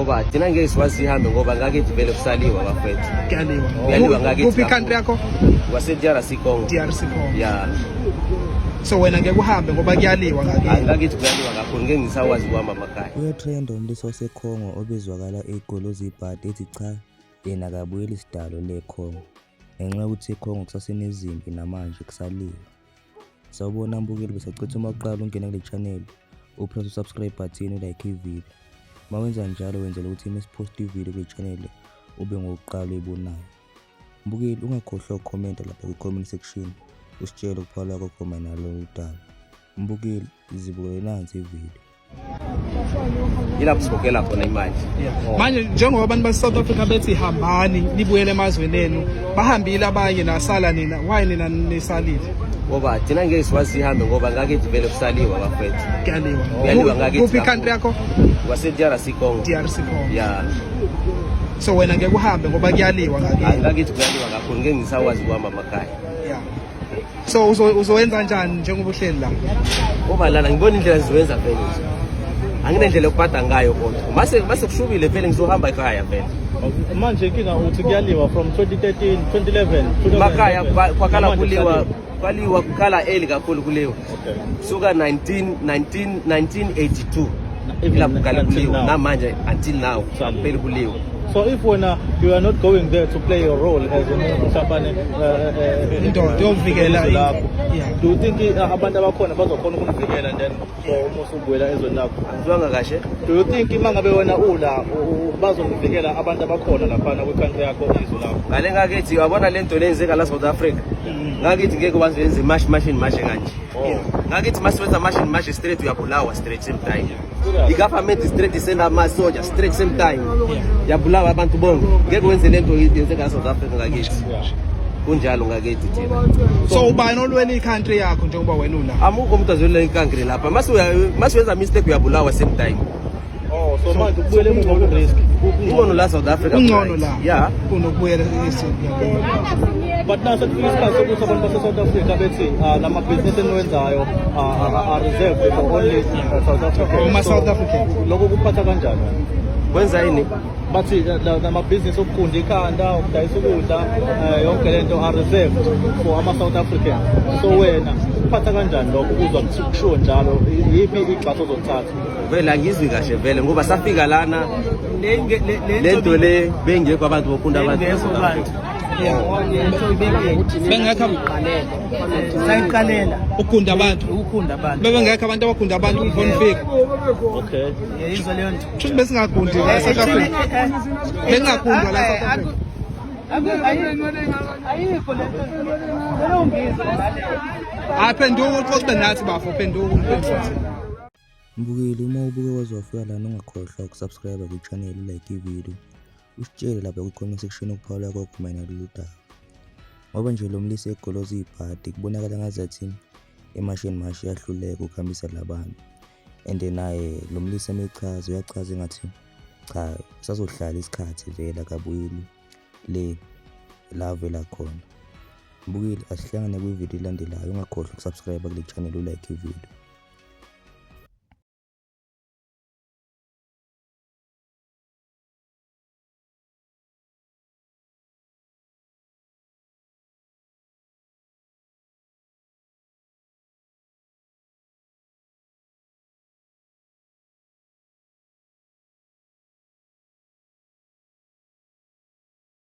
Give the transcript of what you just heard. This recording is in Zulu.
ngoba thina ngeke siwazi ihambe ngoba ngakithi vele kusaliwa bafethu. Kuyaliwa ngakithi. Kuphi country yakho? Wase-DRC Congo. DRC Congo. Yeah. So wena ngeke uhambe ngoba kuyaliwa ngakithi. Ngakithi kuyaliwa kakhulu ngeke ngisawazi kuhamba amakhaya. Uyatrenda umlisi waseCongo obezwakala egoloza ibhadi ethi cha yena akabuyeli isidalo leCongo ngenxa yokuthi eCongo kusasenezimpi namanje kusaliwe. Sawubona mbukeli besacitha uma uqala ungena kule channel upress usubscribe button ulike ivideo. Mawenza njalo wenzela ukuthi mesipost ivideo kule channel ube ngokuqala uyibonayo. Mbukeli ungakhohlwa ucomment lapha kwi-comment section usitshele ukuphala kwakho mayelana udaba. Mbukeli izibukele nansi ivideo. Yilapho sibukela khona imali. Manje njengoba abantu base-South Africa bethi hambani nibuyele emazweni enu bahambile abanye nasala nina why nina nisalile? Ngoba thina ngeke siwazi ihambe ngoba ngakithi vele kusaliwa bafethu. Kuyaliwa ngakithi. Kuphi country yakho? Wase-DRC Congo. DRC Congo. Yeah. So wena ngeke uhambe ngoba kuyaliwa ngakithi. Ngakithi kuyaliwa kakhulu ngeke ngisawazi kuhamba amakhaya. Yeah. So uzowenza njani njengoba uhleli la? Ngoba lana ngibona indlela ziwenza vele nje. Anginendlela yokuphatha ngayo kodwa. Mase kushubile vele ngizohamba ekhaya vele. Manje inkinga uthi kuyaliwa from 2013, 2011, makhaya kwakala kwaliwa kukala early kakhulu kuleyo. Suka 1982 ila kukala kuliwa namanje until now phela kuliwa. So if when you are not going there to play your role as a company, do you think abantu abakhona bazokhona ukunivikela then umusubuyela ezweni lakho? Ngizwanga kahle. Do you think mangabe wena ula bazonivikela abantu abakhona lapha kwi-country yakho izwe lakho? Ngale ngakithi yabona lento lenzeka la South Africa. Ngakithi ngeke wazenze machine kanje. Ngakithi masiwenza machine straight uyabulawa straight same time. I-government straight isenda ama-soldier straight same time. Yabulawa abantu bonke. Ngeke wenze lento yenzeka la South Africa ngakithi. Kunjalo ngakithi thina. So ubani olwela i-country yakho njengoba wena ula? Amukho umuntu azolwela i-country lapha. Masiwenza mistake uyabulawa same time. Oh, so manje ukubuyela emuva ku-risk. Ingcono la South Africa. Ungcono la. Yeah. Kunokubuyela But now sekufika isikhathi sokuthi abantu base-South Africa bethi namabhizinisi eniwenzayo are-reserved for only South Africa. South African. Lokho kuphatha kanjani? Kwenza yini? Bathi namabhizinisi okukunda ikhanda, ukudayisa ukudla, yonke lento are-reserved for ama-South African. So wena kuphatha kanjani lokho uzwa kusho njalo yiphi igxaso ozothatha? Vele angizwi kahle vele ngoba safika lana lento le bengekho abantu bokunda abantu. Bengekho sayiqalela ukunda abantu. Bebengekho abantu abakunda abantu ngifika. Okay. Yizwa leyo nto. Kusho besingakundi la South Africa. Bengakundwa la South Africa. Ayikho lento. Lelo ngizwa. Aphenduka uxoxe nathi bafo phenduka. Mbukeli uma ubuke wazofika lana ungakhohlwa ukusubscribe kwi-channel ulike ivideo usitshele lapha kwi-comment section ukuphala kwakho mayelana udaba. Ngoba nje lo mlisi egoloza ibhadi kubonakala ngazathi emashini yahluleka ukuhambisa labantu and naye lo mlisi emechaza uyachaza ngathi cha sazohlala isikhathi vela kabuyeli le la vela khona. Mbukeli asihlangane kwivideo elandelayo ungakhohlwa ukusubscribe kule channel ulike ivideo.